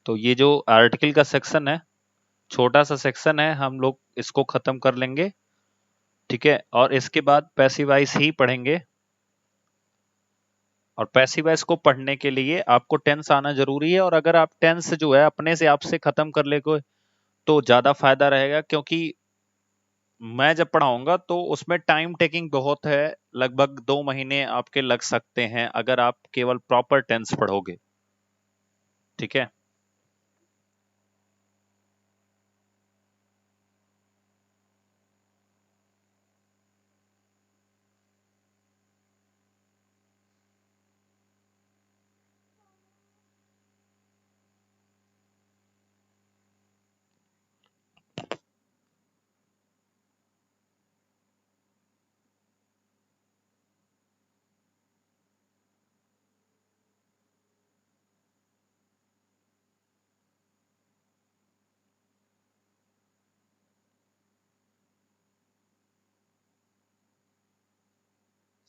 तो ये जो आर्टिकल का सेक्शन है, छोटा सा सेक्शन है, हम लोग इसको खत्म कर लेंगे, ठीक है। और इसके बाद पैसिव वॉइस ही पढ़ेंगे। और पैसिव वॉइस को पढ़ने के लिए आपको टेंस आना जरूरी है, और अगर आप टेंस जो है अपने से आपसे खत्म कर ले तो ज्यादा फायदा रहेगा, क्योंकि मैं जब पढ़ाऊंगा तो उसमें टाइम टेकिंग बहुत है, लगभग 2 महीने आपके लग सकते हैं अगर आप केवल प्रॉपर टेंस पढ़ोगे, ठीक है।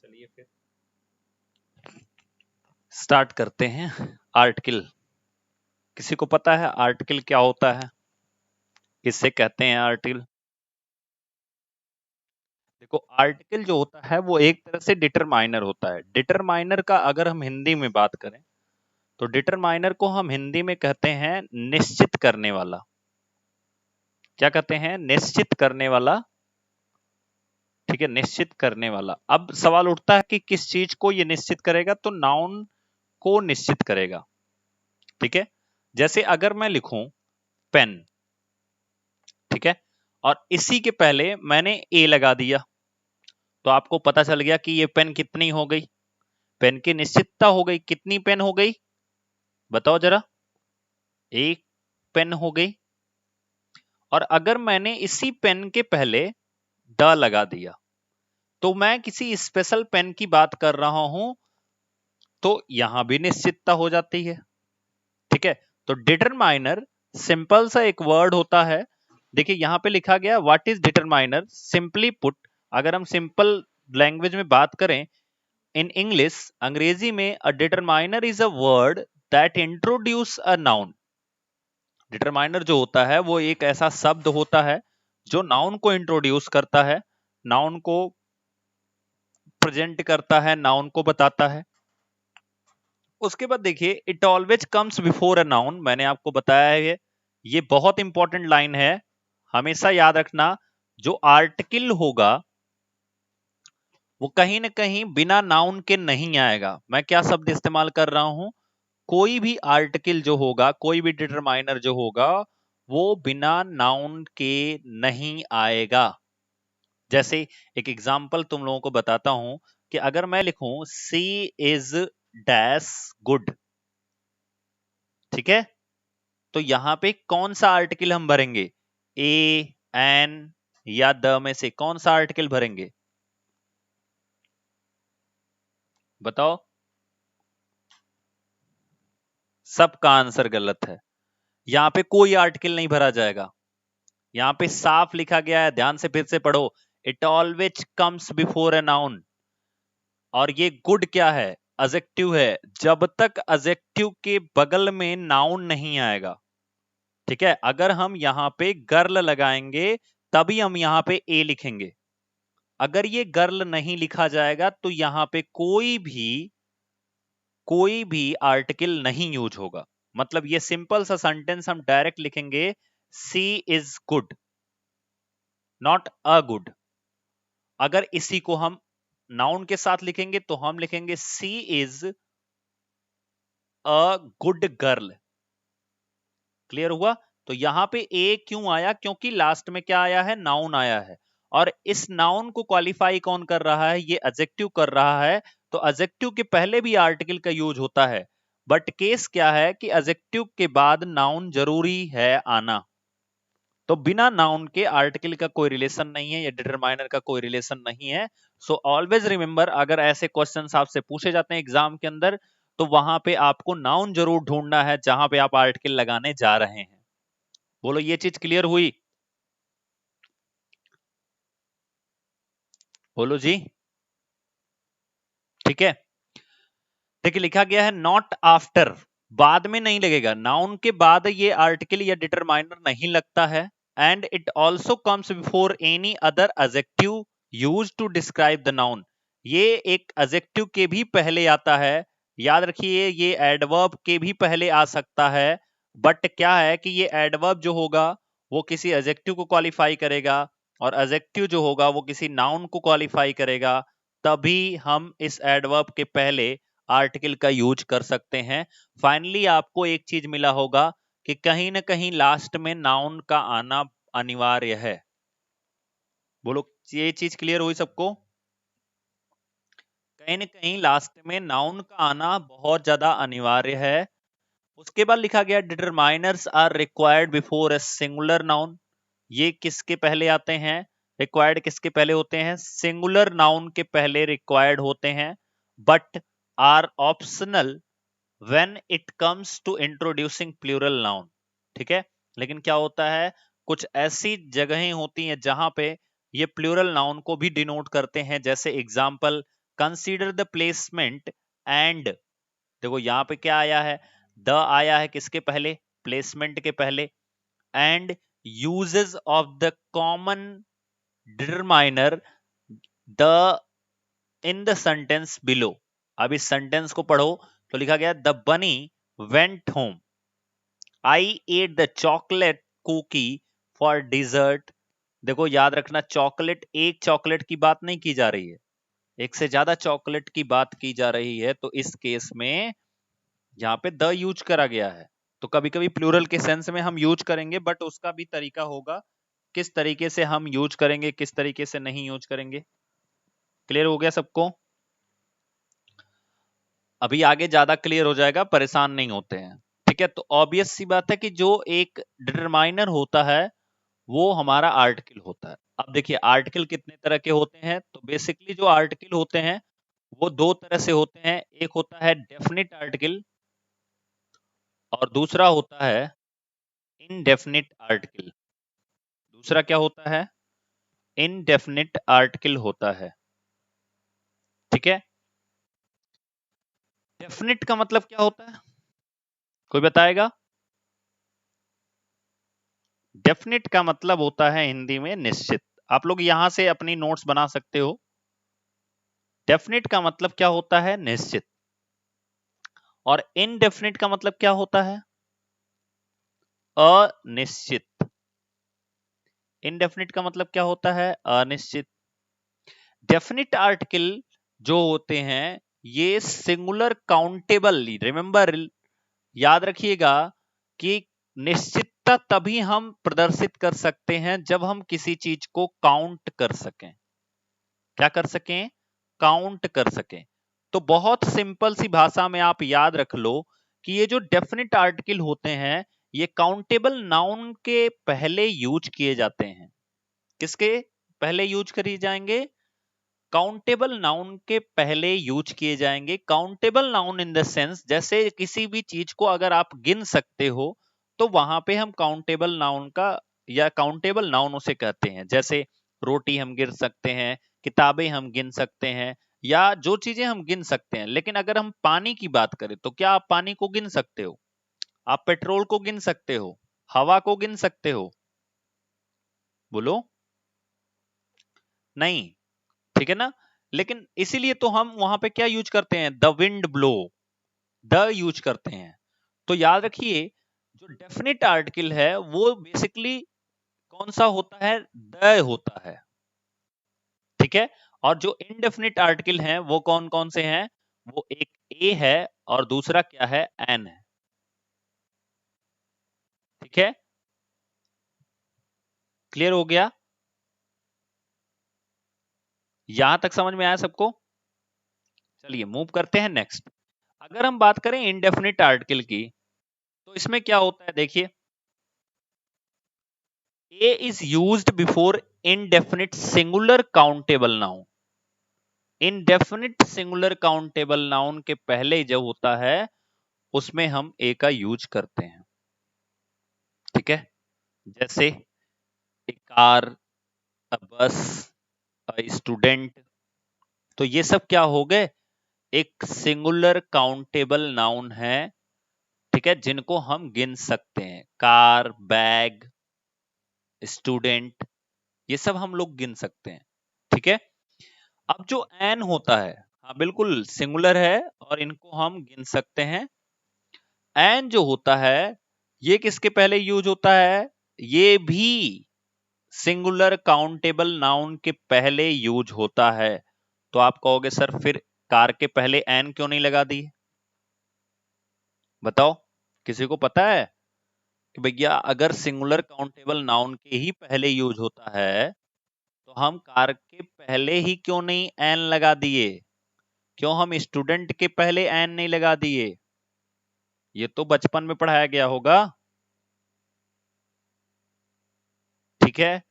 चलिए फिर स्टार्ट करते हैं। आर्टिकल, किसी को पता है आर्टिकल क्या होता है, किससे कहते हैं आर्टिकल? देखो, आर्टिकल जो होता है वो एक तरह से डिटरमाइनर होता है। डिटरमाइनर का अगर हम हिंदी में बात करें तो डिटरमाइनर को हम हिंदी में कहते हैं निश्चित करने वाला। क्या कहते हैं? निश्चित करने वाला, ठीक है, निश्चित करने वाला। अब सवाल उठता है कि किस चीज को ये निश्चित करेगा, तो नाउन को निश्चित करेगा, ठीक है। जैसे अगर मैं लिखूं पेन, ठीक है, और इसी के पहले मैंने ए लगा दिया, तो आपको पता चल गया कि ये पेन कितनी हो गई, पेन की निश्चितता हो गई। कितनी पेन हो गई बताओ जरा? एक पेन हो गई। और अगर मैंने इसी पेन के पहले द लगा दिया, तो मैं किसी स्पेशल पेन की बात कर रहा हूं, तो यहां भी निश्चितता हो जाती है, ठीक है। तो डिटरमाइनर सिंपल सा एक वर्ड होता है। देखिए यहां पे लिखा गया what is determiner. Simply put, अगर हम सिंपल लैंग्वेज में बात करें, इन इंग्लिश, अंग्रेजी में, a determiner is a word that introduce a noun. Determiner जो होता है वो एक ऐसा शब्द होता है जो नाउन को इंट्रोड्यूस करता है, नाउन को प्रेजेंट करता है, नाउन को बताता है। उसके बाद देखिए, it always comes before a noun. मैंने आपको बताया है, ये बहुत इंपॉर्टेंट लाइन है, हमेशा याद रखना। जो आर्टिकल होगा वो कहीं ना कहीं बिना नाउन के नहीं आएगा। मैं क्या शब्द इस्तेमाल कर रहा हूं? कोई भी आर्टिकल जो होगा, कोई भी डिटरमाइनर जो होगा, वो बिना नाउन के नहीं आएगा। जैसे एक एग्जांपल तुम लोगों को बताता हूं कि अगर मैं लिखूं सी इज डैश गुड, ठीक है, तो यहां पे कौन सा आर्टिकल हम भरेंगे? ए, एन या द में से कौन सा आर्टिकल भरेंगे? बताओ। सबका आंसर गलत है, यहां पे कोई आर्टिकल नहीं भरा जाएगा। यहां पे साफ लिखा गया है, ध्यान से फिर से पढ़ो, it always comes before a noun. और ये गुड क्या है? एडजेक्टिव है। जब तक एडजेक्टिव के बगल में नाउन नहीं आएगा, ठीक है। अगर हम यहां पे गर्ल लगाएंगे तभी हम यहां पे ए लिखेंगे। अगर ये गर्ल नहीं लिखा जाएगा तो यहां पे कोई भी आर्टिकल नहीं यूज होगा। मतलब ये सिंपल सा सेंटेंस हम डायरेक्ट लिखेंगे, she is good, not a good. अगर इसी को हम नाउन के साथ लिखेंगे तो हम लिखेंगे she is a good girl. Clear हुआ? तो यहां पे ए क्यों आया? क्योंकि लास्ट में क्या आया है? नाउन आया है। और इस नाउन को क्वालिफाई कौन कर रहा है? ये एडजेक्टिव कर रहा है। तो एडजेक्टिव के पहले भी आर्टिकल का यूज होता है, बट केस क्या है कि एडजेक्टिव के बाद नाउन जरूरी है आना। तो बिना नाउन के आर्टिकल का कोई रिलेशन नहीं है, या डिटरमाइनर का कोई रिलेशन नहीं है। सो ऑलवेज रिमेंबर, अगर ऐसे क्वेश्चंस आपसे पूछे जाते हैं एग्जाम के अंदर, तो वहां पे आपको नाउन जरूर ढूंढना है जहां पे आप आर्टिकल लगाने जा रहे हैं। बोलो, ये चीज क्लियर हुई? बोलो जी। ठीक है, देखिए लिखा गया है नॉट आफ्टर। बाद में नहीं लगेगा, नाउन के बाद ये आर्टिकल या डिटरमाइनर नहीं लगता है। And it also comes before any other adjective use to describe the noun. ये एक एडजेक्टिव के भी पहले आता है, याद रखिए ये एडवर्ब के भी पहले आ सकता है। बट क्या है कि ये एडवर्ब जो होगा वो किसी एडजेक्टिव को क्वालिफाई करेगा, और एडजेक्टिव जो होगा वो किसी नाउन को क्वालिफाई करेगा, तभी हम इस एडवर्ब के पहले आर्टिकल का यूज कर सकते हैं। फाइनली आपको एक चीज मिला होगा कि कहीं ना कहीं लास्ट में नाउन का आना अनिवार्य है। बोलो, ये चीज क्लियर हुई सबको? कहीं ना कहीं लास्ट में नाउन का आना बहुत ज्यादा अनिवार्य है। उसके बाद लिखा गया determiners are required before a singular noun. ये किसके पहले आते हैं? रिक्वायर्ड किसके पहले होते हैं? सिंगुलर नाउन के पहले रिक्वायर्ड होते हैं, but are optional when it comes to introducing plural noun। ठीक है, लेकिन क्या होता है, कुछ ऐसी जगहें होती हैं जहां पे ये प्लूरल नाउन को भी डिनोट करते हैं। जैसे example, consider the placement and, देखो यहां पे क्या आया है, द आया है किसके पहले? प्लेसमेंट के पहले। And uses of the common determiner the in the sentence below. अब इस सेंटेंस को पढ़ो तो लिखा गया the bunny went home, I ate the chocolate cookie for dessert. देखो याद रखना, चॉकलेट, एक चॉकलेट की बात नहीं की जा रही है, एक से ज्यादा चॉकलेट की बात की जा रही है। तो इस केस में यहाँ पे द यूज करा गया है। तो कभी कभी प्लूरल के सेंस में हम यूज करेंगे, बट उसका भी तरीका होगा, किस तरीके से हम यूज करेंगे, किस तरीके से नहीं यूज करेंगे। क्लियर हो गया सबको? अभी आगे ज्यादा क्लियर हो जाएगा, परेशान नहीं होते हैं। ठीक है, तो ऑब्वियस सी बात है कि जो एक डिटरमाइनर होता है वो हमारा आर्टिकल होता है। अब देखिए आर्टिकल कितने तरह के होते हैं, तो बेसिकली जो आर्टिकल होते हैं वो दो तरह से होते हैं। एक होता है डेफिनिट आर्टिकल और दूसरा होता है इनडेफिनिट आर्टिकल। दूसरा क्या होता है? इनडेफिनिट आर्टिकल होता है। ठीक है, डेफिनिट का मतलब क्या होता है, कोई बताएगा? डेफिनिट का मतलब होता है हिंदी में निश्चित। आप लोग यहां से अपनी नोट्स बना सकते हो। डेफिनिट का मतलब क्या होता है? निश्चित। और इनडेफिनिट का मतलब क्या होता है? अनिश्चित। इनडेफिनिट का मतलब क्या होता है? अनिश्चित। डेफिनिट आर्टिकल जो होते हैं ये सिंगुलर काउंटेबल, रिमेंबर, याद रखिएगा कि निश्चितता तभी हम प्रदर्शित कर सकते हैं जब हम किसी चीज को काउंट कर सकें। क्या कर सकें? काउंट कर सकें। तो बहुत सिंपल सी भाषा में आप याद रख लो कि ये जो डेफिनिट आर्टिकल होते हैं ये काउंटेबल नाउन के पहले यूज किए जाते हैं। किसके पहले यूज किए जाएंगे? काउंटेबल नाउन के पहले यूज किए जाएंगे। Countable noun in the sense, जैसे किसी भी चीज को अगर आप गिन सकते हो तो वहां पे हम काउंटेबल नाउन का, या काउंटेबल नाउन उसे कहते हैं। जैसे रोटी हम गिन सकते हैं, किताबें हम गिन सकते हैं, या जो चीजें हम गिन सकते हैं। लेकिन अगर हम पानी की बात करें तो क्या आप पानी को गिन सकते हो? आप पेट्रोल को गिन सकते हो? हवा को गिन सकते हो? बोलो, नहीं। ठीक है ना? लेकिन इसीलिए तो हम वहां पे क्या यूज करते हैं? The wind blow, the use करते हैं। तो याद रखिए जो डेफिनेट आर्टिकल है वो बेसिकली कौन सा होता है? द होता है। ठीक है, और जो इनडेफिनिट आर्टिकल हैं वो कौन कौन से हैं? वो एक ए है और दूसरा क्या है? एन है। ठीक है, क्लियर हो गया? यहां तक समझ में आया सबको? चलिए मूव करते हैं नेक्स्ट। अगर हम बात करें इनडेफिनिट आर्टिकल की तो इसमें क्या होता है, देखिए A is used before indefinite singular countable noun। indefinite singular countable noun के पहले जो होता है उसमें हम A का यूज करते हैं। ठीक है, जैसे ए कार, अ बस, अ स्टूडेंट। तो ये सब क्या हो गए? एक सिंगुलर काउंटेबल नाउन है ठीक है, जिनको हम गिन सकते हैं, कार, बैग, स्टूडेंट, ये सब हम लोग गिन सकते हैं। ठीक है, अब जो एन होता है, हाँ बिल्कुल सिंगुलर है और इनको हम गिन सकते हैं। एन जो होता है ये किसके पहले यूज होता है? ये भी सिंगुलर काउंटेबल नाउन के पहले यूज होता है। तो आप कहोगे सर फिर कार के पहले एन क्यों नहीं लगा दी? बताओ, किसी को पता है कि भैया अगर सिंगुलर काउंटेबल नाउन के ही पहले यूज होता है तो हम कार के पहले ही क्यों नहीं एन लगा दिए? क्यों हम स्टूडेंट के पहले एन नहीं लगा दिए? ये तो बचपन में पढ़ाया गया होगा। ठीक है,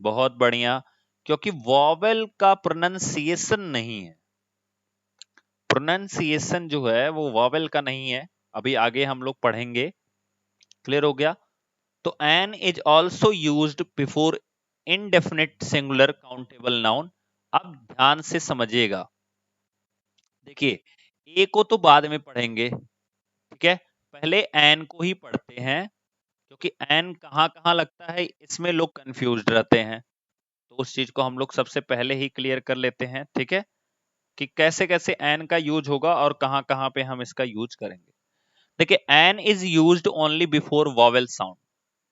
बहुत बढ़िया, क्योंकि वॉवेल का प्रोनंसिएशन नहीं है। प्रोनंसिएशन जो है वो वॉवेल का नहीं है, अभी आगे हम लोग पढ़ेंगे। क्लियर हो गया? तो an is also used before indefinite singular countable noun. अब ध्यान से समझिएगा, देखिए ए को तो बाद में पढ़ेंगे, ठीक है, पहले एन को ही पढ़ते हैं, क्योंकि एन कहां कहां लगता है इसमें लोग कंफ्यूज रहते हैं। तो उस चीज को हम लोग सबसे पहले ही क्लियर कर लेते हैं, ठीक है, कि कैसे कैसे एन का यूज होगा और कहां कहां पे हम इसका यूज करेंगे। देखिए, an is used only before vowel sound.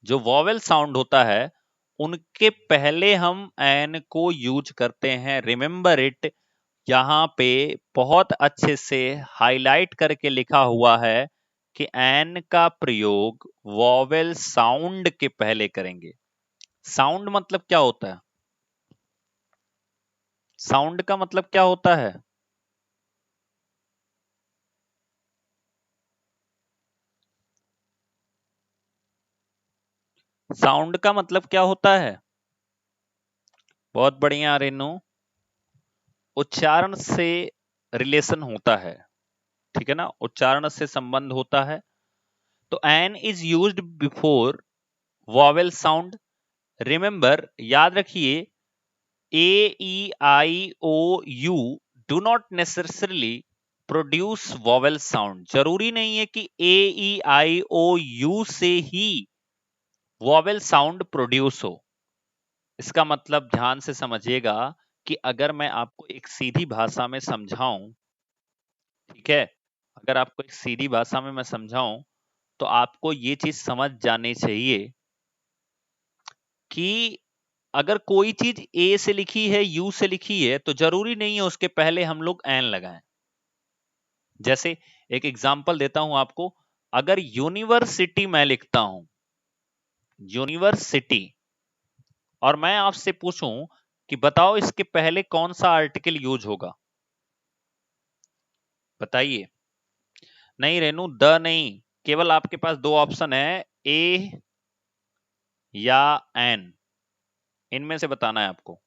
जो वॉवेल साउंड होता है उनके पहले हम एन को यूज करते हैं। रिमेंबर इट, यहाँ पे बहुत अच्छे से हाईलाइट करके लिखा हुआ है कि एन का प्रयोग वॉवेल साउंड के पहले करेंगे। साउंड मतलब क्या होता है? साउंड का मतलब क्या होता है? साउंड का मतलब क्या होता है? बहुत बढ़िया रेनू, उच्चारण से रिलेशन होता है, ठीक है ना, उच्चारण से संबंध होता है। तो an is used before vowel sound. Remember, याद रखिए, A E I O U do not necessarily produce vowel sound. जरूरी नहीं है कि ए ई आई ओ यू से ही वॉवेल साउंड प्रोड्यूस हो। इसका मतलब ध्यान से समझिएगा कि अगर मैं आपको एक सीधी भाषा में समझाऊं, ठीक है, अगर आपको एक सीधी भाषा में मैं समझाऊं तो आपको ये चीज समझ जानी चाहिए कि अगर कोई चीज ए से लिखी है, यू से लिखी है, तो जरूरी नहीं है उसके पहले हम लोग एन लगाएं। जैसे एक एग्जांपल देता हूं आपको, अगर यूनिवर्सिटी मैं लिखता हूं, यूनिवर्सिटी, और मैं आपसे पूछूं कि बताओ इसके पहले कौन सा आर्टिकल यूज होगा? बताइए। नहीं रेनू, द नहीं, केवल आपके पास दो ऑप्शन है, ए या एन, इनमें से बताना है आपको।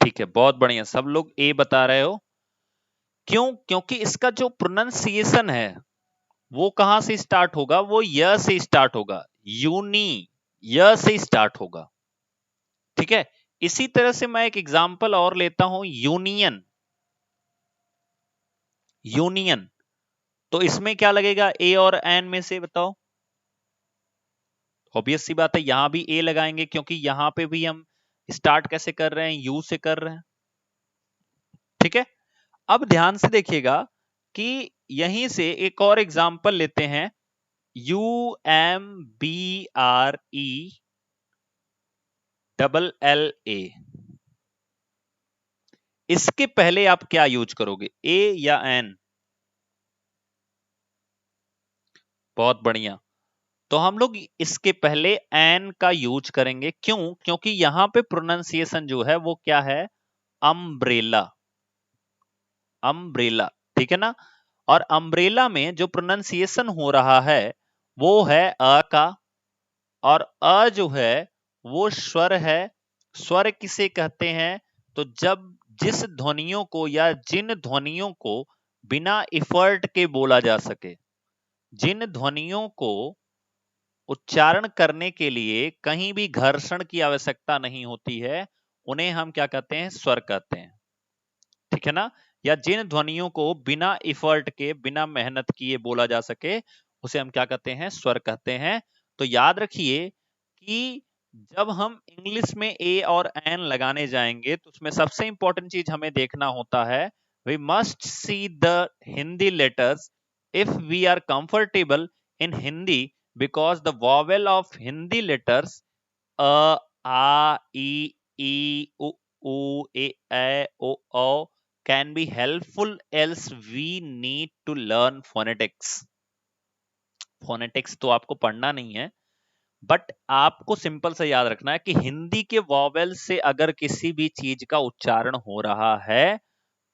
ठीक है, बहुत बढ़िया, सब लोग ए बता रहे हो। क्यों? क्योंकि इसका जो प्रोनंसिएशन है वो कहां से स्टार्ट होगा? वो य से स्टार्ट होगा, यूनी, य से स्टार्ट होगा। ठीक है, इसी तरह से मैं एक एग्जांपल और लेता हूं, यूनियन। यूनियन, तो इसमें क्या लगेगा ए और एन में से? बताओ। ऑब्वियस सी बात है, यहां भी ए लगाएंगे, क्योंकि यहां पे भी हम स्टार्ट कैसे कर रहे हैं? यू से कर रहे हैं। ठीक है, अब ध्यान से देखिएगा कि यहीं से एक और एग्जांपल लेते हैं, U M B R E double L A. इसके पहले आप क्या यूज करोगे, ए या एन? बहुत बढ़िया, तो हम लोग इसके पहले एन का यूज करेंगे। क्यों? क्योंकि यहां पे प्रोनाउंसिएशन जो है वो क्या है? अम्ब्रेला। अम्ब्रेला, ठीक है ना, और अम्ब्रेला में जो प्रोनाउंसिएशन हो रहा है वो है अ का, और अ जो है वो स्वर है। स्वर किसे कहते हैं? तो जब जिस ध्वनियों को या जिन ध्वनियों को बिना इफर्ट के बोला जा सके, जिन ध्वनियों को उच्चारण करने के लिए कहीं भी घर्षण की आवश्यकता नहीं होती है, उन्हें हम क्या कहते हैं? स्वर कहते हैं। ठीक है ना, या जिन ध्वनियों को बिना इफर्ट के, बिना मेहनत किए बोला जा सके, उसे हम क्या कहते हैं, स्वर कहते हैं। तो याद रखिए कि जब हम इंग्लिश में ए और एन लगाने जाएंगे तो उसमें सबसे इंपॉर्टेंट चीज हमें देखना होता है, we must see the Hindi letters if we are comfortable in Hindi, because the vowel of Hindi letters अ, आ, ई, उ, ओ, can be helpful, else we need to learn phonetics. phonetics तो आपको पढ़ना नहीं है, बट आपको सिंपल से याद रखना है कि हिंदी के वॉवेल से अगर किसी भी चीज का उच्चारण हो रहा है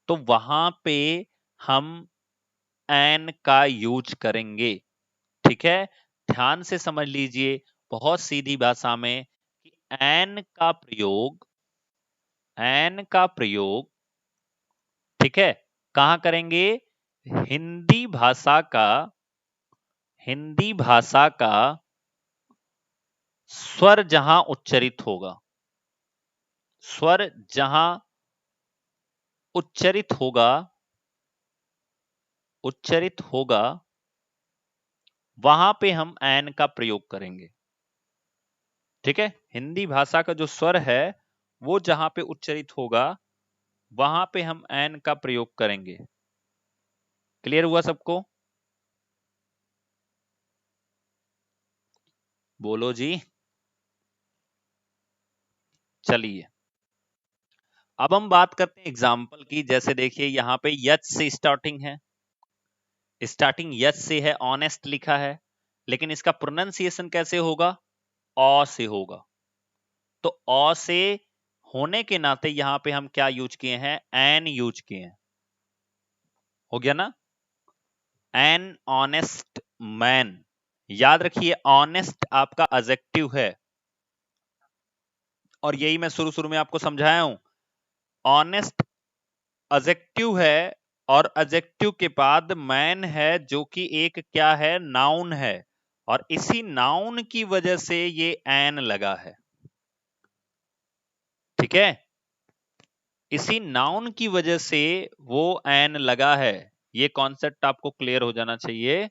तो वहां पे हम एन का यूज करेंगे। ठीक है, ध्यान से समझ लीजिए बहुत सीधी भाषा में कि एन का प्रयोग, ठीक है, कहां करेंगे, हिंदी भाषा का हिंदी भाषा का स्वर जहां उच्चरित होगा, स्वर जहां उच्चरित होगा, उच्चरित होगा, वहां पे हम एन का प्रयोग करेंगे। ठीक है, हिंदी भाषा का जो स्वर है वो जहां पे उच्चरित होगा वहां पे हम एन का प्रयोग करेंगे। क्लियर हुआ सबको? बोलो जी। चलिए अब हम बात करते हैं एग्जाम्पल की। जैसे देखिए यहाँ पे यच से स्टार्टिंग है, स्टार्टिंग यच से है, ऑनेस्ट लिखा है, लेकिन इसका प्रोनाउंसिएशन कैसे होगा, अ से होगा। तो अ से होने के नाते यहां पे हम क्या यूज किए हैं, एन यूज किए हैं। हो गया ना, एन ऑनेस्ट मैन। याद रखिए ऑनेस्ट आपका एडजेक्टिव है, और यही मैं शुरू शुरू में आपको समझाया हूं, ऑनेस्ट एडजेक्टिव है, और एडजेक्टिव के बाद मैन है जो कि एक क्या है, नाउन है, और इसी नाउन की वजह से ये एन लगा है। ठीक है, इसी नाउन की वजह से वो एन लगा है। ये कॉन्सेप्ट आपको क्लियर हो जाना चाहिए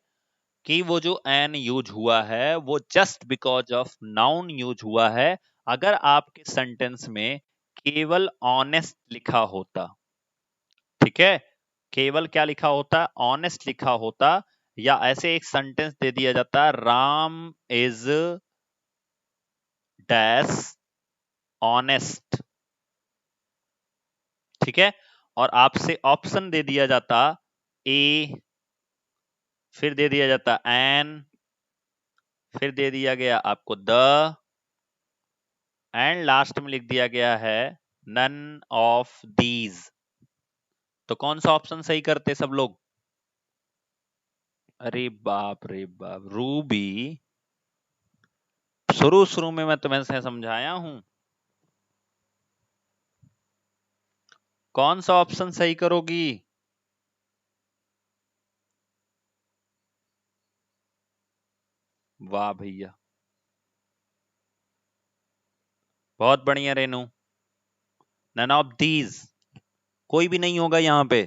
कि वो जो एन यूज हुआ है वो just because of noun use हुआ है। अगर आपके सेंटेंस में केवल ऑनेस्ट लिखा होता, ठीक है, केवल क्या लिखा होता, ऑनेस्ट लिखा होता, या ऐसे एक सेंटेंस दे दिया जाता, राम इज डैश ऑनेस्ट, ठीक है, और आपसे ऑप्शन दे दिया जाता ए, फिर दे दिया जाता एन, फिर दे दिया गया आपको द, एंड लास्ट में लिख दिया गया है नन ऑफ दीज, तो कौन सा ऑप्शन सही करते सब लोग? अरे बाप रे बाप रूबी, शुरू शुरू में मैं तुम्हें से समझाया हूं, कौन सा ऑप्शन सही करोगी? वाह भैया, बहुत बढ़िया रेनू, नन ऑफ दीज, कोई भी नहीं होगा यहाँ पे।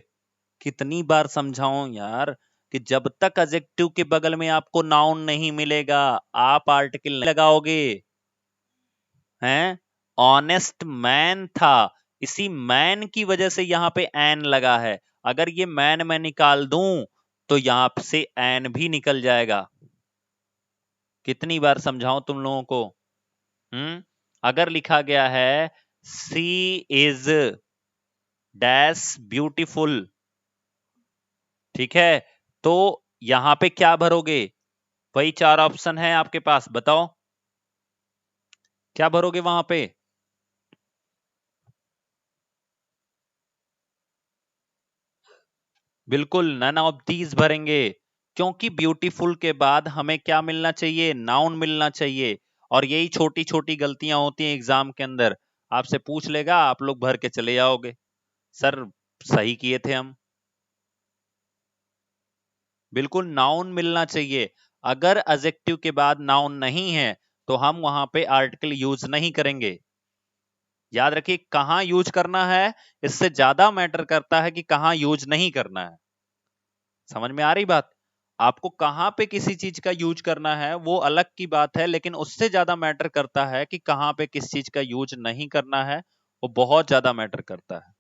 कितनी बार समझाऊं यार कि जब तक एडजेक्टिव के बगल में आपको नाउन नहीं मिलेगा आप आर्टिकल नहीं लगाओगे। हैं, ऑनेस्ट मैन था, इसी मैन की वजह से यहाँ पे एन लगा है। अगर ये मैन मैं निकाल दूं तो यहां से एन भी निकल जाएगा। कितनी बार समझाऊं तुम लोगों को? अगर लिखा गया है सी इज डैश ब्यूटीफुल, ठीक है, तो यहां पे क्या भरोगे, वही चार ऑप्शन है आपके पास, बताओ क्या भरोगे वहां पे? बिल्कुल नन ऑफ दीज भरेंगे, क्योंकि ब्यूटीफुल के बाद हमें क्या मिलना चाहिए, नाउन मिलना चाहिए। और यही छोटी छोटी गलतियां होती हैं एग्जाम के अंदर, आपसे पूछ लेगा आप लोग भर के चले जाओगे, सर सही किए थे हम। बिल्कुल नाउन मिलना चाहिए, अगर एडजेक्टिव के बाद नाउन नहीं है तो हम वहां पे आर्टिकल यूज नहीं करेंगे। याद रखिए, कहां यूज करना है इससे ज्यादा मैटर करता है कि कहां यूज नहीं करना है। समझ में आ रही बात? आपको कहां पे किसी चीज का यूज करना है वो अलग की बात है, लेकिन उससे ज्यादा मैटर करता है कि कहां पे किस चीज का यूज नहीं करना है, वो बहुत ज्यादा मैटर करता है।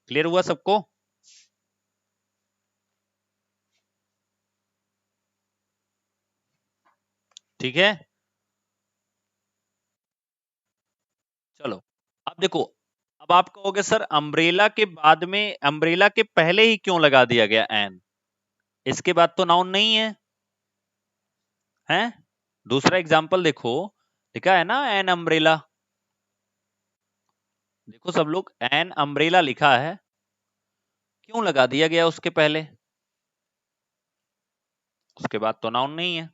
क्लियर हुआ सबको? ठीक है, चलो। अब देखो, अब आप कहोगे सर अम्ब्रेला के बाद में, अम्ब्रेला के पहले ही क्यों लगा दिया गया एन? इसके बाद तो नाउन नहीं है, हैं? दूसरा एग्जाम्पल देखो, लिखा है ना एन अम्ब्रेला। देखो सब लोग, एन अम्ब्रेला लिखा है, क्यों लगा दिया गया उसके पहले? उसके बाद तो नाउन नहीं है।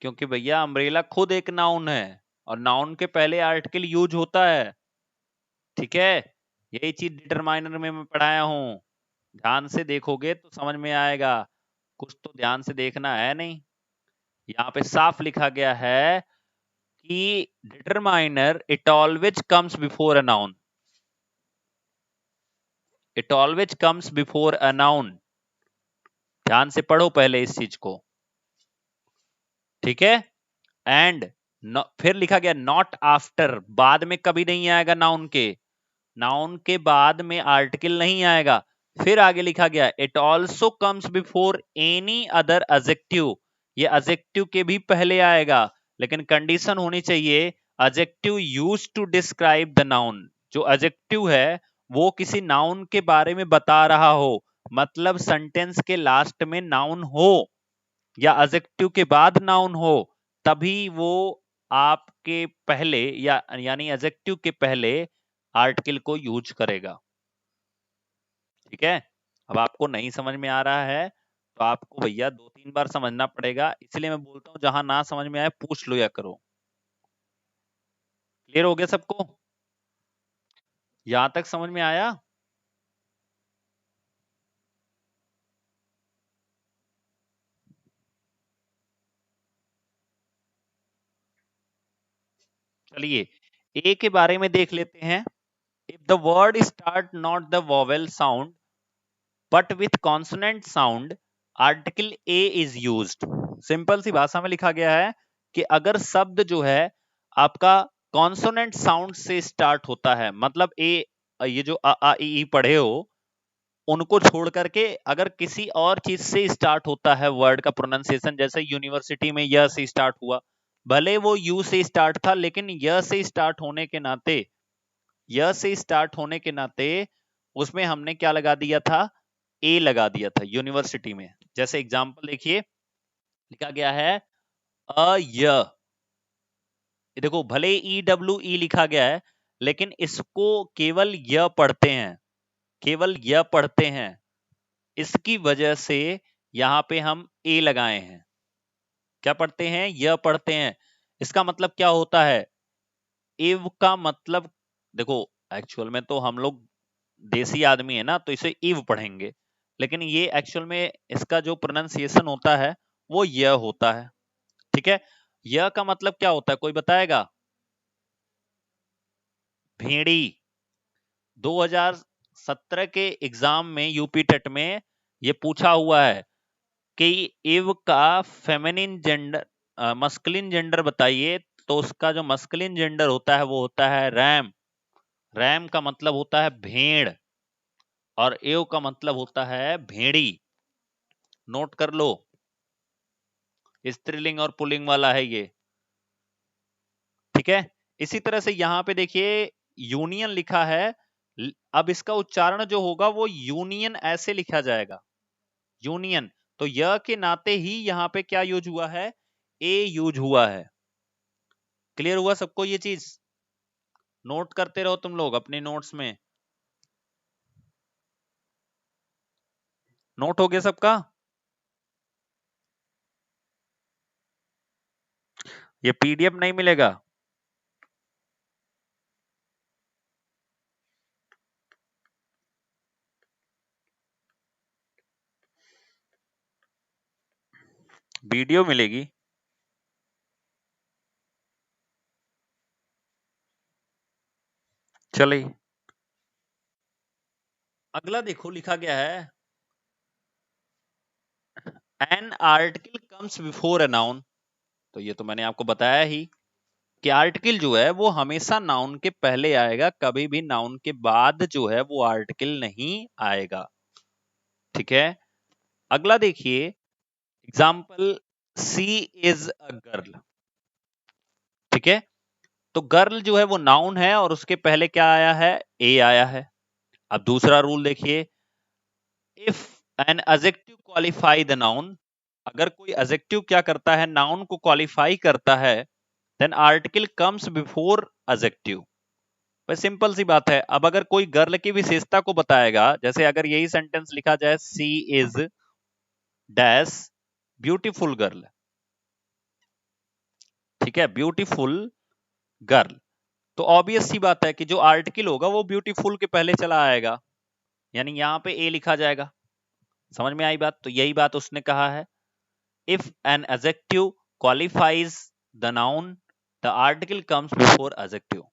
क्योंकि भैया अम्ब्रेला खुद एक नाउन है, और नाउन के पहले आर्टिकल यूज होता है। ठीक है, यही चीज डिटरमाइनर में मैं पढ़ाया हूं, ध्यान से देखोगे तो समझ में आएगा। कुछ तो ध्यान से देखना है नहीं। यहाँ पे साफ लिखा गया है कि determiner it always comes before a noun, it always comes before a noun. ध्यान से पढ़ो पहले इस चीज को। ठीक है, एंड फिर लिखा गया नॉट आफ्टर, बाद में कभी नहीं आएगा नाउन के, नाउन के बाद में आर्टिकल नहीं आएगा। फिर आगे लिखा गया it also comes before any other adjective, ये एडजेक्टिव के भी पहले आएगा, लेकिन कंडीशन होनी चाहिए adjective used to describe the noun, जो एडजेक्टिव है वो किसी नाउन के बारे में बता रहा हो, मतलब सेंटेंस के लास्ट में नाउन हो या एडजेक्टिव के बाद नाउन हो, तभी वो आपके पहले या यानी एडजेक्टिव के पहले आर्टिकल को यूज करेगा। ठीक है, अब आपको नहीं समझ में आ रहा है तो आपको भैया 2-3 बार समझना पड़ेगा, इसलिए मैं बोलता हूं जहां ना समझ में आए पूछ लो या करो। क्लियर हो गया सबको? यहां तक समझ में आया? चलिए ए के बारे में देख लेते हैं। If the word start not the vowel sound but with consonant sound, article a is used. Simple सी भाषा में लिखा गया है कि अगर शब्द जो है आपका कॉन्सोनेंट साउंड से स्टार्ट होता है, मतलब ए, ये जो अ आ इ ई पढ़े हो उनको छोड़ करके अगर किसी और चीज से स्टार्ट होता है वर्ड का प्रोनाउंसिएशन, जैसे यूनिवर्सिटी में य से स्टार्ट हुआ, भले वो यू से स्टार्ट था लेकिन य से स्टार्ट होने के नाते, य से स्टार्ट होने के नाते उसमें हमने क्या लगा दिया था, ए लगा दिया था यूनिवर्सिटी में। जैसे एग्जांपल देखिए, लिखा गया है अ य, देखो भले ई डब्ल्यू ई लिखा गया है लेकिन इसको केवल य पढ़ते हैं, केवल य पढ़ते हैं, इसकी वजह से यहां पे हम ए लगाए हैं। क्या पढ़ते हैं? य पढ़ते हैं। इसका मतलब क्या होता है? इव का मतलब, देखो एक्चुअल में तो हम लोग देसी आदमी है ना तो इसे इव पढ़ेंगे, लेकिन ये एक्चुअल में इसका जो प्रोनाउंसिएशन होता है वो य होता है। ठीक है, य का मतलब क्या होता है कोई बताएगा? भेड़ी। 2017 के एग्जाम में यूपी टेट में ये पूछा हुआ है कि इव का फेमिनिन जेंडर, मस्कुलिन जेंडर बताइए, तो उसका जो मस्कुलिन जेंडर होता है वो होता है रैम। रैम का मतलब होता है भेड़, और एव का मतलब होता है भेड़ी। नोट कर लो, स्त्रीलिंग और पुल्लिंग वाला है ये। ठीक है, इसी तरह से यहां पे देखिए यूनियन लिखा है, अब इसका उच्चारण जो होगा वो यूनियन ऐसे लिखा जाएगा, यूनियन। तो य के नाते ही यहां पे क्या यूज हुआ है? ए यूज हुआ है। क्लियर हुआ सबको ये चीज? नोट करते रहो तुम लोग अपने नोट्स में। नोट हो गया सबका? ये पीडीएफ नहीं मिलेगा? वीडियो मिलेगी। चलिए अगला देखो, लिखा गया है an article comes before a noun. तो ये तो मैंने आपको बताया ही कि आर्टिकल जो है वो हमेशा नाउन के पहले आएगा, कभी भी नाउन के बाद जो है वो आर्टिकल नहीं आएगा। ठीक है, अगला देखिए example, she is a girl. ठीक है, तो गर्ल जो है वो नाउन है और उसके पहले क्या आया है, ए आया है। अब दूसरा रूल देखिए, if an adjective qualify the noun, अगर कोई एडजेक्टिव क्या करता है, नाउन को क्वालिफाई करता है, then article comes before adjective. भाई सिंपल सी बात है। अब अगर कोई गर्ल की विशेषता को बताएगा, जैसे अगर यही सेंटेंस लिखा जाए, सी इज डैश ब्यूटीफुल गर्ल। ठीक है, ब्यूटीफुल गर्ल, तो ऑब्वियस सी बात है कि जो आर्टिकल होगा वो ब्यूटीफुल के पहले चला आएगा, यानी यहां पे ए लिखा जाएगा। समझ में आई बात? तो यही बात उसने कहा है, if an adjective qualifies the noun the article comes before adjective.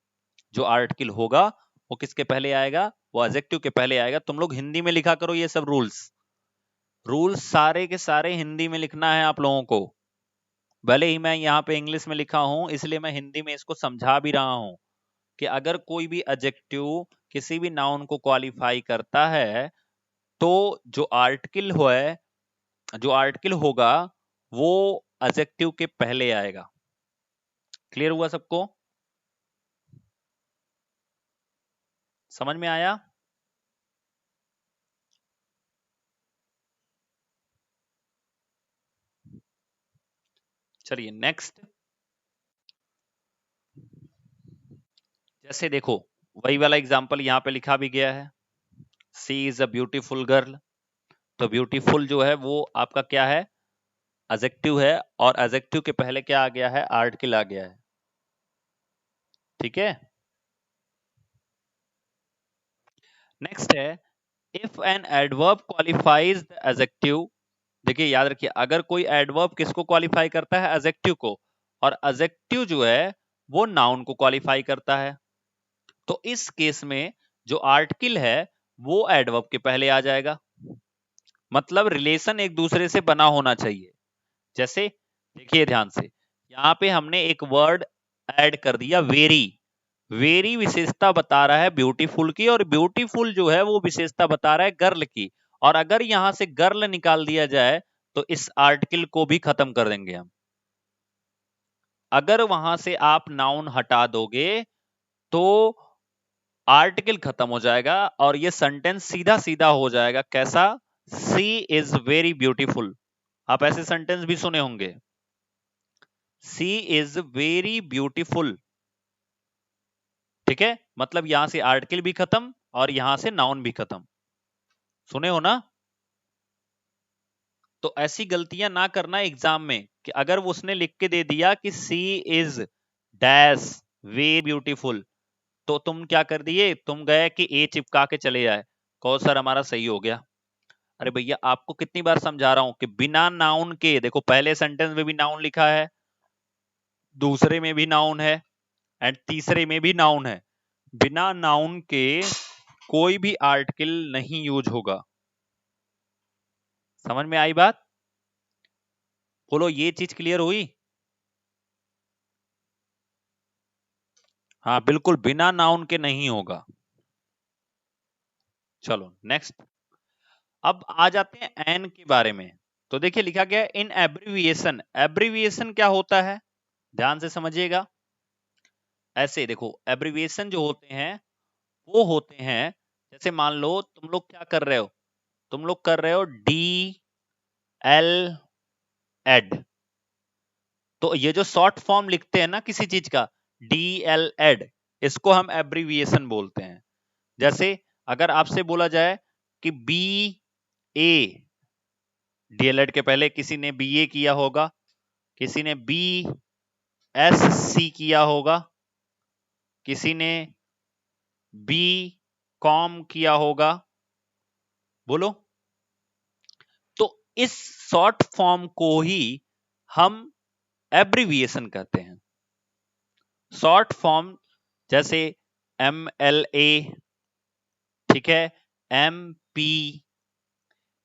जो आर्टिकल होगा वो किसके पहले आएगा, वो एडजेक्टिव के पहले आएगा। तुम लोग हिंदी में लिखा करो ये सब रूल्स, रूल्स सारे के सारे हिंदी में लिखना है आप लोगों को। भले ही मैं यहाँ पे इंग्लिश में लिखा हूं, इसलिए मैं हिंदी में इसको समझा भी रहा हूं कि अगर कोई भी एडजेक्टिव किसी भी नाउन को क्वालिफाई करता है, तो जो आर्टिकल है, जो आर्टिकल होगा वो एडजेक्टिव के पहले आएगा। क्लियर हुआ सबको? समझ में आया? चलिए नेक्स्ट, जैसे देखो वही वाला एग्जांपल यहाँ पे लिखा भी गया है, सी इज अ ब्यूटीफुल गर्ल। तो ब्यूटीफुल जो है वो आपका क्या है, एडजेक्टिव है, और एडजेक्टिव के पहले क्या आ गया है, आर्टिकल आ गया है। ठीक है, नेक्स्ट है, if an adverb qualifies the adjective. देखिए याद रखिए, अगर कोई एडवर्ब किसको क्वालिफाई करता है, एडजेक्टिव को, और एडजेक्टिव जो है वो नाउन को क्वालिफाई करता है, तो इस केस में जो आर्टिकल है वो एडवर्ब के पहले आ जाएगा। मतलब रिलेशन एक दूसरे से बना होना चाहिए। जैसे देखिए ध्यान से, यहाँ पे हमने एक वर्ड ऐड कर दिया, वेरी। वेरी विशेषता बता रहा है ब्यूटीफुल की, और ब्यूटीफुल जो है वो विशेषता बता रहा है गर्ल की। और अगर यहां से गर्ल निकाल दिया जाए तो इस आर्टिकल को भी खत्म कर देंगे हम। अगर वहां से आप नाउन हटा दोगे तो आर्टिकल खत्म हो जाएगा और ये सेंटेंस सीधा सीधा हो जाएगा। कैसा? सी इज वेरी ब्यूटीफुल। आप ऐसे सेंटेंस भी सुने होंगे, सी इज वेरी ब्यूटीफुल। ठीक है, मतलब यहां से आर्टिकल भी खत्म और यहां से नाउन भी खत्म। सुने हो ना? तो ऐसी गलतियां ना करना एग्जाम में, कि अगर वो उसने लिख के दे दिया कि सी इज डैश वेरी ब्यूटीफुल, तो तुम क्या कर दिए, तुम गए कि ए चिपका के चले जाए, कहो सर हमारा सही हो गया। अरे भैया आपको कितनी बार समझा रहा हूं कि बिना नाउन के, देखो पहले सेंटेंस में भी नाउन लिखा है, दूसरे में भी नाउन है, एंड तीसरे में भी नाउन है। बिना नाउन के कोई भी आर्टिकल नहीं यूज होगा। समझ में आई बात? बोलो ये चीज क्लियर हुई? हाँ बिल्कुल, बिना नाउन के नहीं होगा। चलो नेक्स्ट, अब आ जाते हैं एन के बारे में। तो देखिए लिखा गया है इन एब्रीविएशन। एब्रीविएशन क्या होता है, ध्यान से समझिएगा। ऐसे देखो, एब्रीविएशन जो होते हैं वो होते हैं, जैसे मान लो तुम लोग क्या कर रहे हो, तुम लोग कर रहे हो डी एल एड। तो ये जो शॉर्ट फॉर्म लिखते हैं ना किसी चीज का, डी एल एड, इसको हम एब्रीविएशन बोलते हैं। जैसे अगर आपसे बोला जाए कि बी ए, डीएलएड के पहले किसी ने बीए किया होगा, किसी ने बी एस सी किया होगा, किसी ने बी कॉम किया होगा, बोलो। तो इस शॉर्ट फॉर्म को ही हम एब्रीविएशन कहते हैं। शॉर्ट फॉर्म जैसे MLA, ठीक है, MP,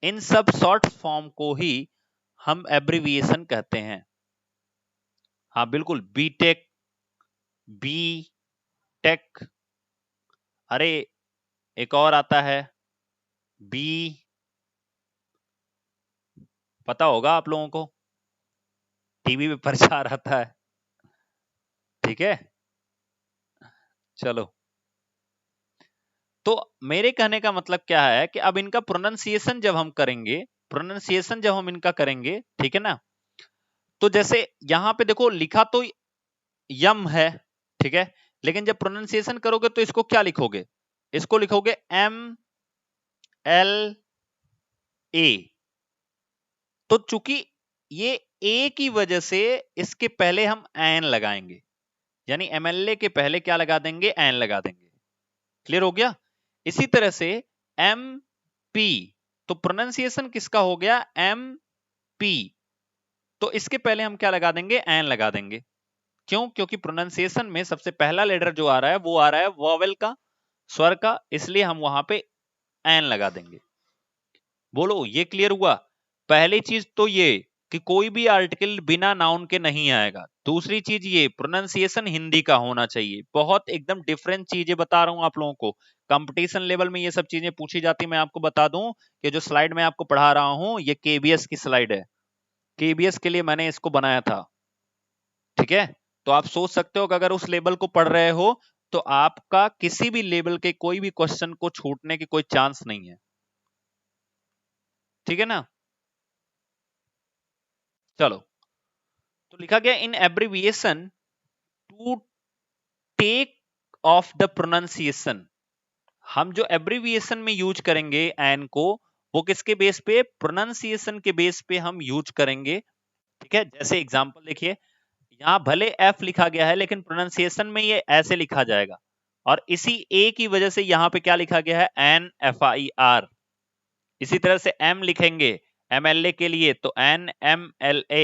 इन सब शॉर्ट फॉर्म को ही हम एब्रीविएशन कहते हैं। हाँ बिल्कुल, बीटेक, बी टेक, अरे एक और आता है बी, पता होगा आप लोगों को, टीवी पे प्रचार आता है, ठीक है। चलो, तो मेरे कहने का मतलब क्या है कि अब इनका प्रोनाउंसिएशन जब हम करेंगे, प्रोनाउंसिएशन जब हम इनका करेंगे, ठीक है ना, तो जैसे यहां पे देखो लिखा तो यम है, ठीक है, लेकिन जब प्रोनाउंसिएशन करोगे तो इसको क्या लिखोगे, इसको लिखोगे MLA। तो चूंकि ये ए की वजह से इसके पहले हम एन लगाएंगे, यानी MLA के पहले क्या लगा देंगे, एन लगा देंगे। क्लियर हो गया। इसी तरह से MP, तो प्रोनाउंसिएशन किसका हो गया, MP, तो इसके पहले हम क्या लगा देंगे, एन लगा देंगे। क्यों, क्योंकि प्रोनाउंसिएशन में सबसे पहला लेटर जो आ रहा है वो आ रहा है वॉवेल का, स्वर का, इसलिए हम वहां पे एन लगा देंगे। बोलो ये क्लियर हुआ। पहली चीज तो ये कि कोई भी आर्टिकल बिना नाउन के नहीं आएगा। दूसरी चीज ये प्रोनाउंसिएशन हिंदी का होना चाहिए। बहुत एकदम डिफरेंट चीजें बता रहा हूं आप लोगों को, कंपटीशन लेवल में ये सब चीजें पूछी जाती। मैं आपको बता दूं कि जो स्लाइड मैं आपको पढ़ा रहा हूं ये KBS की स्लाइड है, KBS के लिए मैंने इसको बनाया था, ठीक है। तो आप सोच सकते हो कि अगर उस लेवल को पढ़ रहे हो तो आपका किसी भी लेवल के कोई भी क्वेश्चन को छूटने की कोई चांस नहीं है, ठीक है ना। चलो, तो लिखा गया in abbreviation to take of the pronunciation. हम जो एब्रीविएशन में यूज करेंगे एन को, वो किसके बेस पे, प्रोनाउंसिएशन के बेस पे हम यूज करेंगे, ठीक है। जैसे एग्जांपल देखिए, यहां भले एफ लिखा गया है लेकिन प्रोनाउंसिएशन में ये ऐसे लिखा जाएगा, और इसी ए की वजह से यहां पे क्या लिखा गया है, NFIR। इसी तरह से एम लिखेंगे MLA के लिए तो NMLA,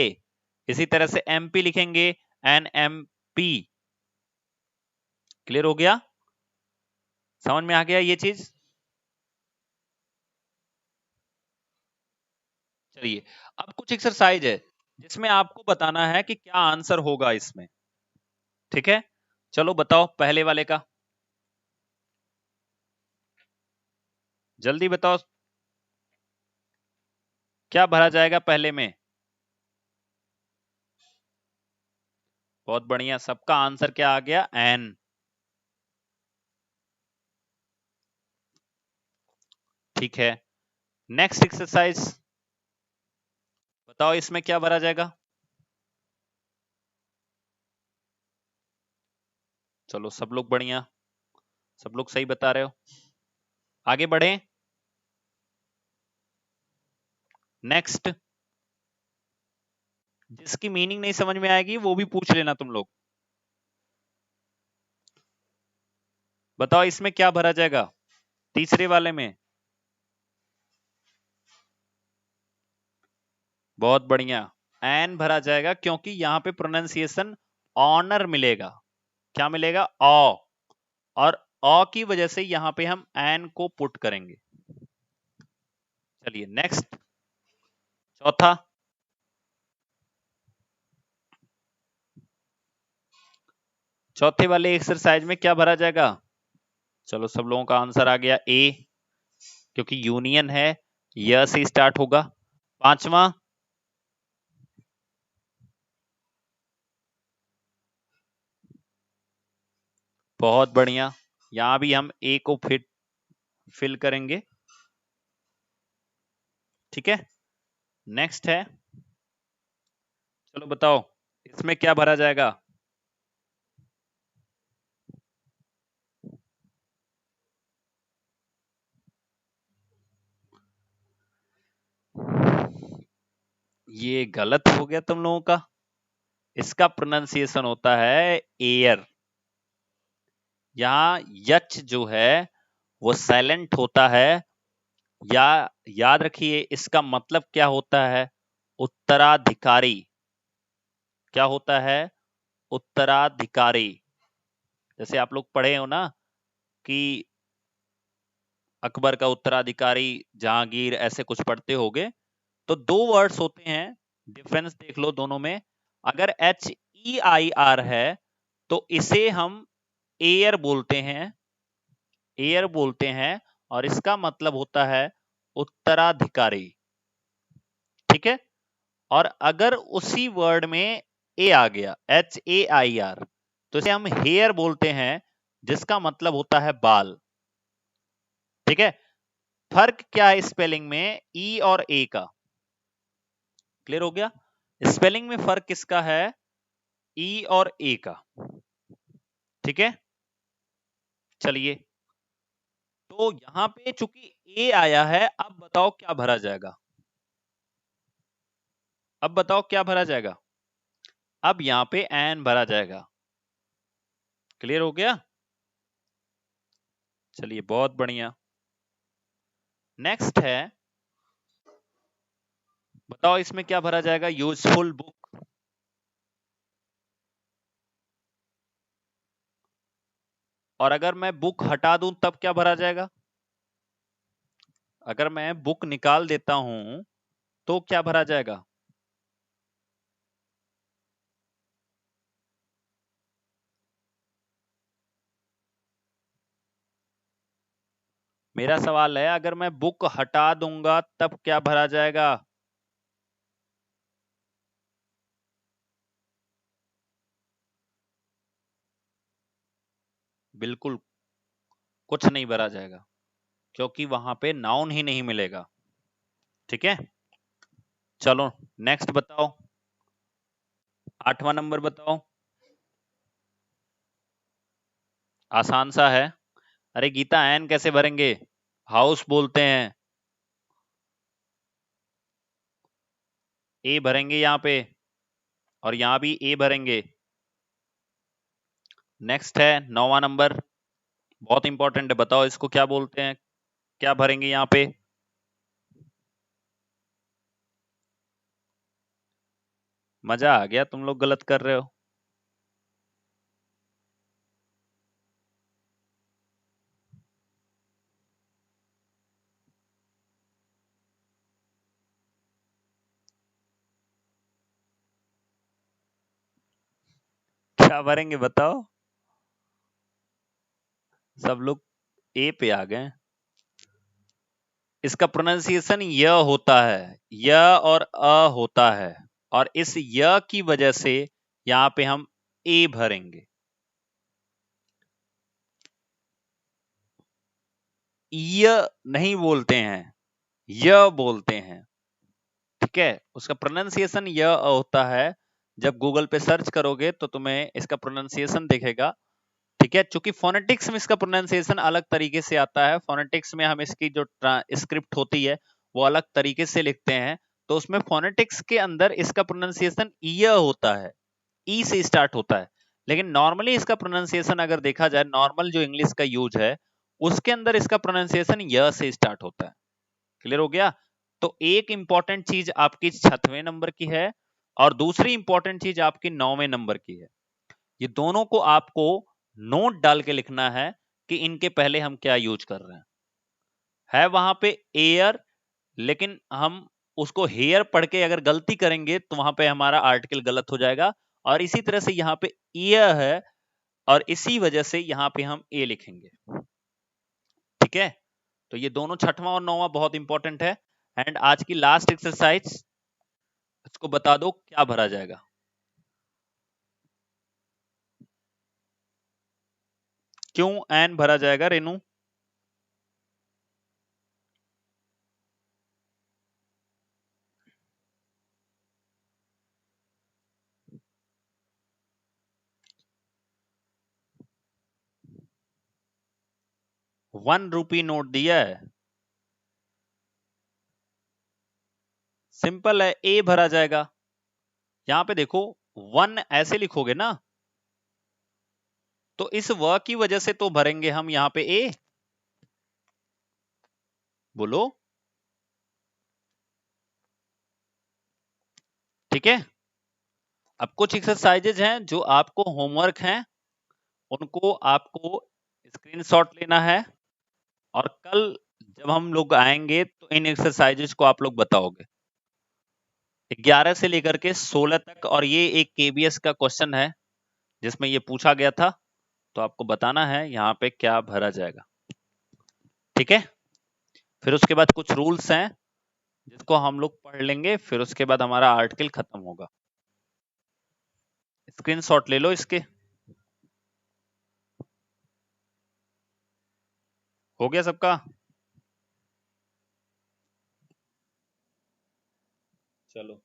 इसी तरह से MP लिखेंगे NMP। क्लियर हो गया, समझ में आ गया ये चीज। चलिए, अब कुछ एक्सरसाइज है जिसमें आपको बताना है कि क्या आंसर होगा इसमें, ठीक है। चलो बताओ पहले वाले का, जल्दी बताओ क्या भरा जाएगा पहले में। बहुत बढ़िया, सबका आंसर क्या आ गया, एन। ठीक है, नेक्स्ट एक्सरसाइज बताओ इसमें क्या भरा जाएगा। चलो सब लोग बढ़िया, सब लोग सही बता रहे हो, आगे बढ़े। नेक्स्ट, जिसकी मीनिंग नहीं समझ में आएगी वो भी पूछ लेना तुम लोग। बताओ इसमें क्या भरा जाएगा, तीसरे वाले में। बहुत बढ़िया, एन भरा जाएगा क्योंकि यहां पे प्रोनाउंसिएशन ऑनर मिलेगा। क्या मिलेगा, ऑ, और ऑ की वजह से यहां पे हम एन को पुट करेंगे। चलिए नेक्स्ट, चौथा, चौथे वाले एक्सरसाइज में क्या भरा जाएगा। चलो सब लोगों का आंसर आ गया ए, क्योंकि यूनियन है, य से स्टार्ट होगा। पांचवा, बहुत बढ़िया, यहां भी हम ए को फिल करेंगे, ठीक है। नेक्स्ट है, चलो बताओ इसमें क्या भरा जाएगा। ये गलत हो गया तुम लोगों का, इसका प्रोनाउंसिएशन होता है एयर। यहां यच जो है वो साइलेंट होता है, या याद रखिए इसका मतलब क्या होता है, उत्तराधिकारी। क्या होता है? उत्तराधिकारी। जैसे आप लोग पढ़े हो ना कि अकबर का उत्तराधिकारी जहांगीर, ऐसे कुछ पढ़ते होगे। तो दो वर्ड्स होते हैं, डिफरेंस देख लो दोनों में। अगर HEIR है तो इसे हम एयर बोलते हैं, एयर बोलते हैं, और इसका मतलब होता है उत्तराधिकारी। ठीक है। और अगर उसी वर्ड में ए आ गया, HAIR, तो इसे हम हेयर बोलते हैं, जिसका मतलब होता है बाल। ठीक है। फर्क क्या है स्पेलिंग में ई और ए का? क्लियर हो गया? स्पेलिंग में फर्क किसका है? ई और ए का। ठीक है। चलिए, तो यहां पे चूंकि ए आया है, अब बताओ क्या भरा जाएगा? अब बताओ क्या भरा जाएगा? अब यहां पे एन भरा जाएगा। क्लियर हो गया? चलिए, बहुत बढ़िया। नेक्स्ट है, बताओ इसमें क्या भरा जाएगा? Useful book. और अगर मैं बुक हटा दूं तब क्या भरा जाएगा? अगर मैं बुक निकाल देता हूं तो क्या भरा जाएगा? मेरा सवाल है, अगर मैं बुक हटा दूंगा तब क्या भरा जाएगा? बिल्कुल कुछ नहीं भरा जाएगा, क्योंकि वहां पे नाउन ही नहीं मिलेगा। ठीक है। चलो, नेक्स्ट बताओ। 8वां नंबर बताओ। आसान सा है। अरे गीता, एन कैसे भरेंगे? हाउस बोलते हैं। ए भरेंगे यहाँ पे, और यहां भी ए भरेंगे। नेक्स्ट है 9वां नंबर, बहुत इंपॉर्टेंट है। बताओ इसको क्या बोलते हैं? क्या भरेंगे यहाँ पे? मजा आ गया, तुम लोग गलत कर रहे हो। क्या भरेंगे बताओ? सब लोग ए पे आ गए। इसका प्रोनाउंसिएशन य होता है, य और अ होता है, और इस य की वजह से यहां पे हम ए भरेंगे। य नहीं बोलते हैं, य बोलते हैं। ठीक है। उसका प्रोनाउंसिएशन य होता है। जब गूगल पे सर्च करोगे तो तुम्हें इसका प्रोनाउंसिएशन दिखेगा। ठीक है। चूंकि फोनेटिक्स में इसका प्रोनाउंसिएशन अलग तरीके से आता है, फोनेटिक्स में हम इसकी जो स्क्रिप्ट होती है वो अलग तरीके से लिखते हैं, तो उसमें फोनेटिक्स के अंदर इसका प्रोनाउंसिएशन य होता है, ई से स्टार्ट होता है। लेकिन नॉर्मली इसका प्रोनाउंसिएशन अगर देखा जाए, नॉर्मल जो इंग्लिश का यूज है उसके अंदर इसका प्रोनाउंसिएशन य से स्टार्ट होता है। क्लियर हो गया? तो एक इंपॉर्टेंट चीज आपकी 6वें नंबर की है, और दूसरी इंपॉर्टेंट चीज आपकी 9वें नंबर की है। ये दोनों को आपको नोट डाल के लिखना है कि इनके पहले हम क्या यूज कर रहे हैं। है वहां पे एयर, लेकिन हम उसको हेयर पढ़ के अगर गलती करेंगे तो वहां पे हमारा आर्टिकल गलत हो जाएगा। और इसी तरह से यहाँ पे ईयर है, और इसी वजह से यहाँ पे हम ए लिखेंगे। ठीक है। तो ये दोनों 6वां और 9वां बहुत इंपॉर्टेंट है। एंड आज की लास्ट एक्सरसाइज, इसको बता दो क्या भरा जाएगा? क्यों एन भरा जाएगा रेनू? 1 रुपी नोट दिया है, सिंपल है, ए भरा जाएगा। यहां पे देखो, 1 ऐसे लिखोगे ना, तो इस व की वजह से तो भरेंगे हम यहां पे ए। बोलो। ठीक है। अब कुछ एक्सरसाइजेज हैं जो आपको होमवर्क हैं, उनको आपको स्क्रीनशॉट लेना है और कल जब हम लोग आएंगे तो इन एक्सरसाइजेज को आप लोग बताओगे 11 से लेकर के 16 तक। और ये एक केबीएस का क्वेश्चन है जिसमें ये पूछा गया था, तो आपको बताना है यहाँ पे क्या भरा जाएगा। ठीक है, फिर उसके बाद कुछ रूल्स हैं जिसको हम लोग पढ़ लेंगे, फिर उसके बाद हमारा आर्टिकल खत्म होगा। स्क्रीनशॉट ले लो इसके। हो गया सबका? चलो,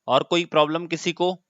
और कोई प्रॉब्लम किसी को?